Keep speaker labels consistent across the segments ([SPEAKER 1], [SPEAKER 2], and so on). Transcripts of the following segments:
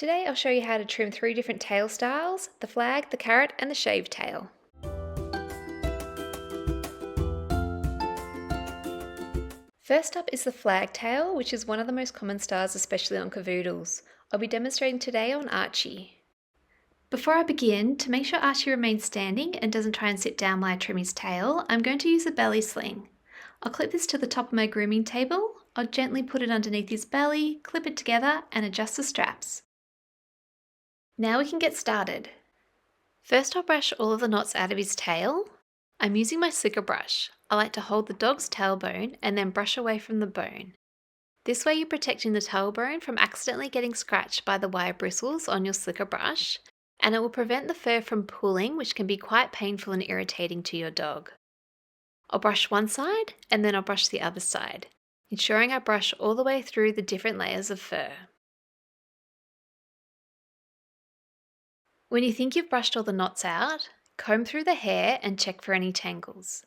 [SPEAKER 1] Today I'll show you how to trim 3 different tail styles: the flag, the carrot and the shaved tail. First up is the flag tail, which is one of the most common styles, especially on Cavoodles. I'll be demonstrating today on Archie. Before I begin, to make sure Archie remains standing and doesn't try and sit down while I trim his tail, I'm going to use a belly sling. I'll clip this to the top of my grooming table. I'll gently put it underneath his belly, clip it together and adjust the straps. Now we can get started. First I'll brush all of the knots out of his tail. I'm using my slicker brush. I like to hold the dog's tailbone and then brush away from the bone. This way you're protecting the tailbone from accidentally getting scratched by the wire bristles on your slicker brush, and it will prevent the fur from pulling, which can be quite painful and irritating to your dog. I'll brush one side and then I'll brush the other side, ensuring I brush all the way through the different layers of fur. When you think you've brushed all the knots out, comb through the hair and check for any tangles.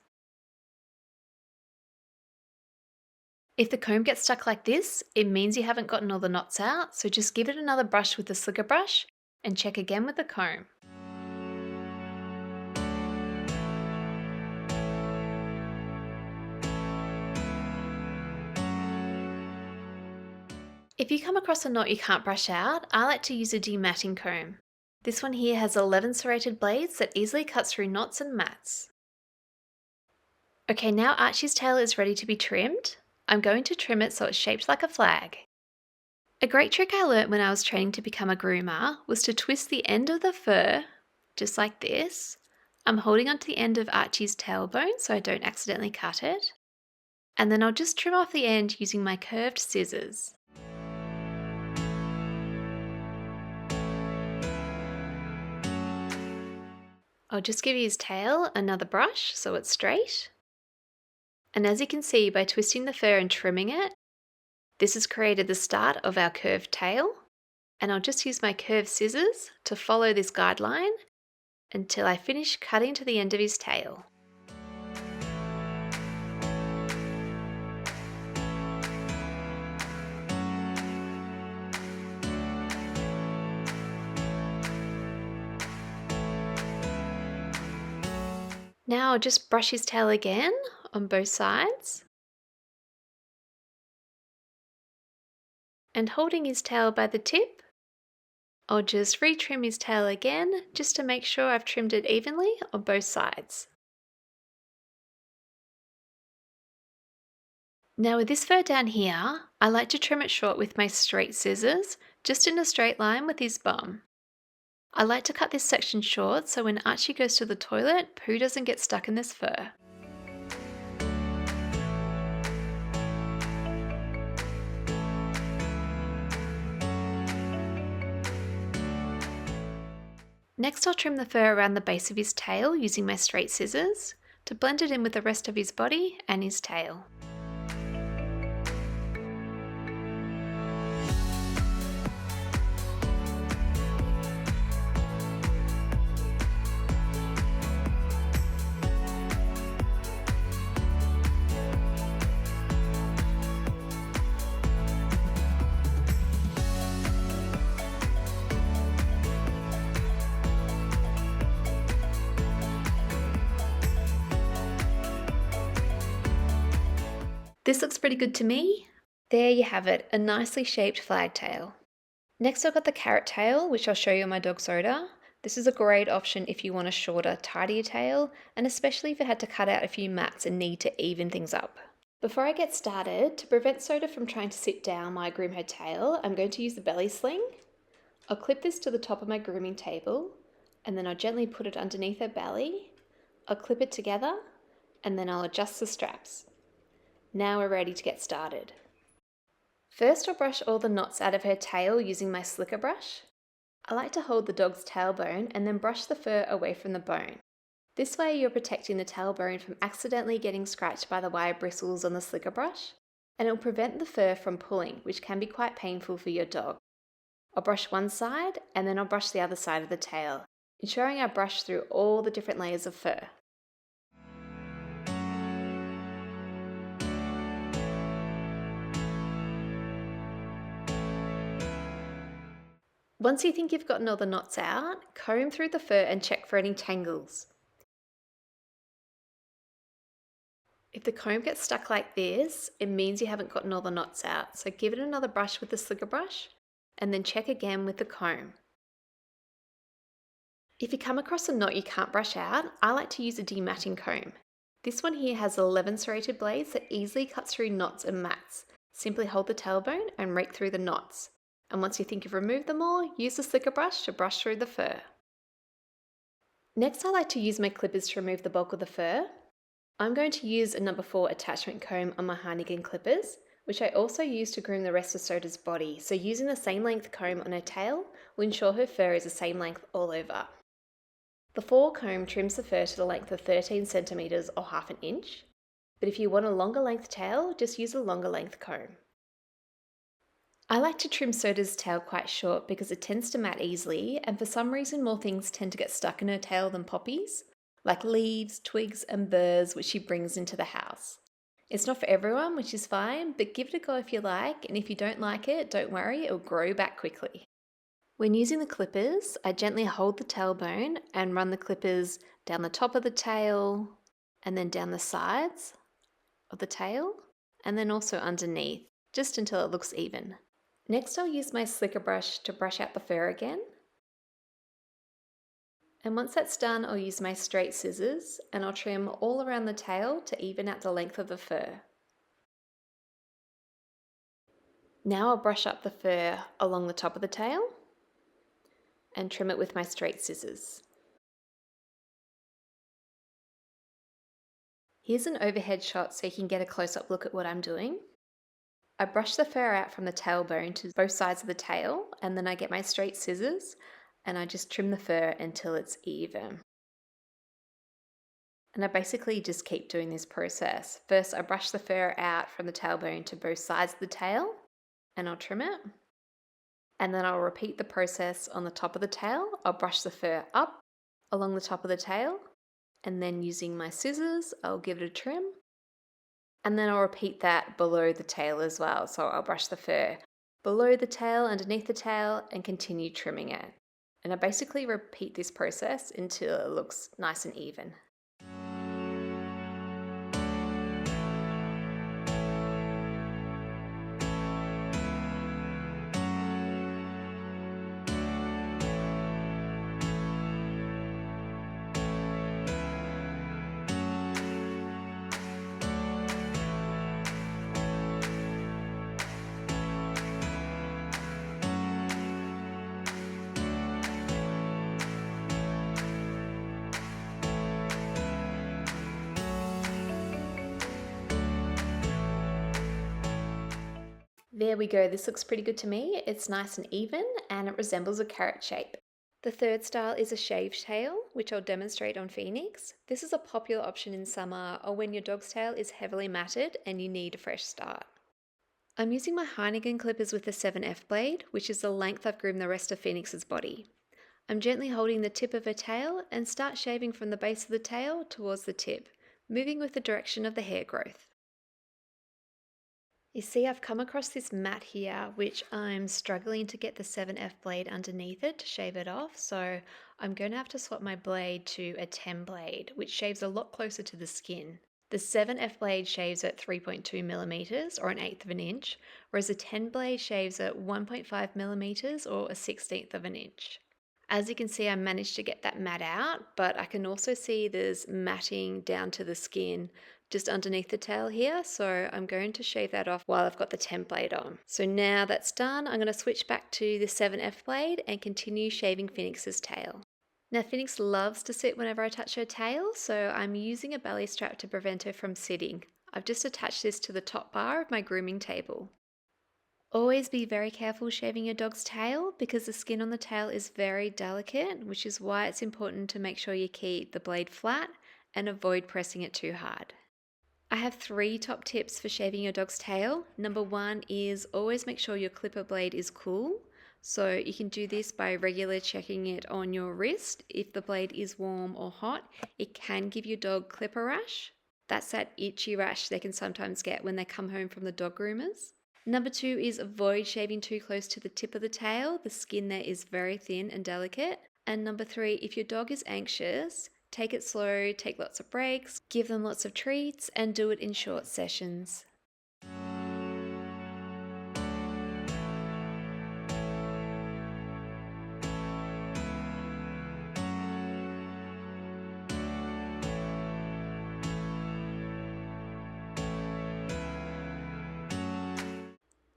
[SPEAKER 1] If the comb gets stuck like this, it means you haven't gotten all the knots out, so just give it another brush with the slicker brush and check again with the comb. If you come across a knot you can't brush out, I like to use a dematting comb. This one here has 11 serrated blades that easily cuts through knots and mats. Okay, now Archie's tail is ready to be trimmed. I'm going to trim it so it's shaped like a flag. A great trick I learnt when I was training to become a groomer was to twist the end of the fur, just like this. I'm holding onto the end of Archie's tailbone so I don't accidentally cut it. And then I'll just trim off the end using my curved scissors. I'll just give his tail another brush so it's straight. And as you can see, by twisting the fur and trimming it, this has created the start of our curved tail. And I'll just use my curved scissors to follow this guideline until I finish cutting to the end of his tail. Now I'll just brush his tail again on both sides. And holding his tail by the tip, I'll just retrim his tail again just to make sure I've trimmed it evenly on both sides. Now with this fur down here, I like to trim it short with my straight scissors, just in a straight line with his bum. I like to cut this section short so when Archie goes to the toilet, poo doesn't get stuck in this fur. Next I'll trim the fur around the base of his tail using my straight scissors to blend it in with the rest of his body and his tail. This looks pretty good to me. There you have it, a nicely shaped flag tail. Next I've got the carrot tail, which I'll show you on my dog Soda. This is a great option if you want a shorter, tidier tail, and especially if you had to cut out a few mats and need to even things up. Before I get started, to prevent Soda from trying to sit down while I groom her tail, I'm going to use the belly sling. I'll clip this to the top of my grooming table, and then I'll gently put it underneath her belly. I'll clip it together, and then I'll adjust the straps. Now we're ready to get started. First I'll brush all the knots out of her tail using my slicker brush. I like to hold the dog's tailbone and then brush the fur away from the bone. This way you're protecting the tailbone from accidentally getting scratched by the wire bristles on the slicker brush, and it will prevent the fur from pulling, which can be quite painful for your dog. I'll brush one side and then I'll brush the other side of the tail, ensuring I brush through all the different layers of fur. Once you think you've gotten all the knots out, comb through the fur and check for any tangles. If the comb gets stuck like this, it means you haven't gotten all the knots out. So give it another brush with the slicker brush and then check again with the comb. If you come across a knot you can't brush out, I like to use a dematting comb. This one here has 11 serrated blades that easily cuts through knots and mats. Simply hold the tailbone and rake through the knots. And once you think you've removed them all, use the slicker brush to brush through the fur. Next, I like to use my clippers to remove the bulk of the fur. I'm going to use a number 4 attachment comb on my Heineken clippers, which I also use to groom the rest of Soda's body, so using the same length comb on her tail will ensure her fur is the same length all over. The 4 comb trims the fur to the length of 13 centimeters or half an inch, but if you want a longer length tail, just use a longer length comb. I like to trim Soda's tail quite short because it tends to mat easily, and for some reason more things tend to get stuck in her tail than poppies, like leaves, twigs and burrs which she brings into the house. It's not for everyone, which is fine, but give it a go if you like, and if you don't like it, don't worry, it'll grow back quickly. When using the clippers, I gently hold the tailbone and run the clippers down the top of the tail and then down the sides of the tail and then also underneath, just until it looks even. Next, I'll use my slicker brush to brush out the fur again. And once that's done, I'll use my straight scissors and I'll trim all around the tail to even out the length of the fur. Now I'll brush up the fur along the top of the tail and trim it with my straight scissors. Here's an overhead shot so you can get a close-up look at what I'm doing. I brush the fur out from the tailbone to both sides of the tail, and then I get my straight scissors and I just trim the fur until it's even. And I basically just keep doing this process. First, I brush the fur out from the tailbone to both sides of the tail and I'll trim it. And then I'll repeat the process on the top of the tail. I'll brush the fur up along the top of the tail, and then using my scissors, I'll give it a trim. And then I'll repeat that below the tail as well. So I'll brush the fur below the tail, underneath the tail, and continue trimming it. And I basically repeat this process until it looks nice and even. There we go, this looks pretty good to me. It's nice and even and it resembles a carrot shape. The third style is a shaved tail, which I'll demonstrate on Phoenix. This is a popular option in summer or when your dog's tail is heavily matted and you need a fresh start. I'm using my Heineken clippers with the 7F blade, which is the length I've groomed the rest of Phoenix's body. I'm gently holding the tip of her tail and start shaving from the base of the tail towards the tip, moving with the direction of the hair growth. You see, I've come across this mat here, which I'm struggling to get the 7F blade underneath it to shave it off. So I'm going to have to swap my blade to a 10 blade, which shaves a lot closer to the skin. The 7F blade shaves at 3.2 millimeters or an eighth of an inch, whereas the 10 blade shaves at 1.5 millimeters or a 16th of an inch. As you can see, I managed to get that mat out, but I can also see there's matting down to the skin just underneath the tail here, so I'm going to shave that off while I've got the 10 blade on. So now that's done, I'm going to switch back to the 7F blade and continue shaving Phoenix's tail. Now Phoenix loves to sit whenever I touch her tail, so I'm using a belly strap to prevent her from sitting. I've just attached this to the top bar of my grooming table. Always be very careful shaving your dog's tail because the skin on the tail is very delicate, which is why it's important to make sure you keep the blade flat and avoid pressing it too hard. I have 3 top tips for shaving your dog's tail. Number 1 is always make sure your clipper blade is cool. So you can do this by regularly checking it on your wrist. If the blade is warm or hot, it can give your dog clipper rash. That's that itchy rash they can sometimes get when they come home from the dog groomers. Number 2 is avoid shaving too close to the tip of the tail. The skin there is very thin and delicate. And number 3, if your dog is anxious, take it slow, take lots of breaks, give them lots of treats, and do it in short sessions.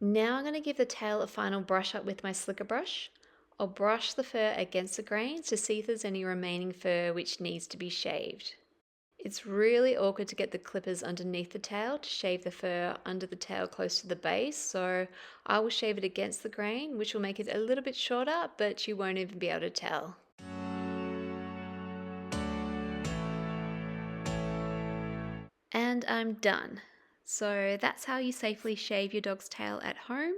[SPEAKER 1] Now I'm going to give the tail a final brush up with my slicker brush. I'll brush the fur against the grains to see if there's any remaining fur which needs to be shaved. It's really awkward to get the clippers underneath the tail to shave the fur under the tail close to the base, so I will shave it against the grain, which will make it a little bit shorter, but you won't even be able to tell. And I'm done. So that's how you safely shave your dog's tail at home.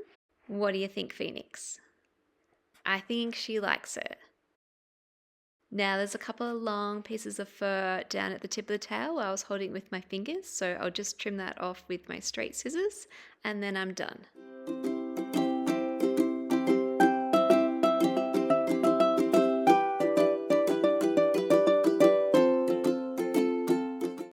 [SPEAKER 1] What do you think, Phoenix? I think she likes it. Now there's a couple of long pieces of fur down at the tip of the tail where I was holding it with my fingers, so I'll just trim that off with my straight scissors and then I'm done.